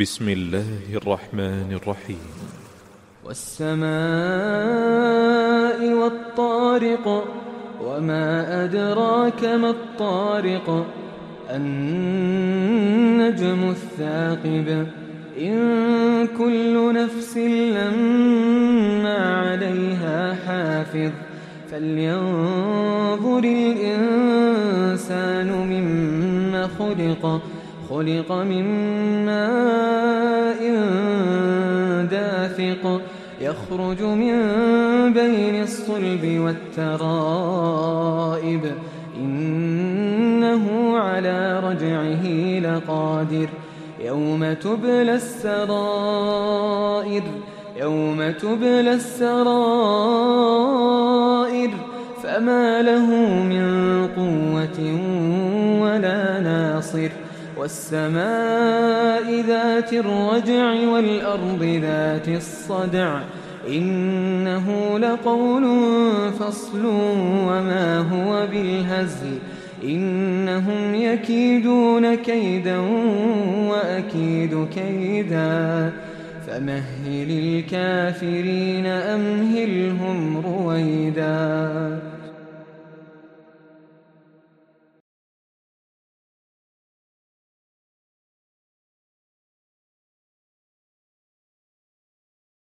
بسم الله الرحمن الرحيم. والسماء والطارق وما أدراك ما الطارق النجم الثاقب إن كل نفس لما عليها حافظ فلينظر الإنسان مما خلق من ماء دافق يخرج من بين الصلب والترائب إنه على رجعه لقادر يوم تبلى السرائر فما له من قوة ولا ناصر والسماء ذات الرجع والأرض ذات الصدع إنه لقول فصل وما هو بالهزل إنهم يكيدون كيدا وأكيد كيدا فمهل الكافرين أمهلهم رويدا.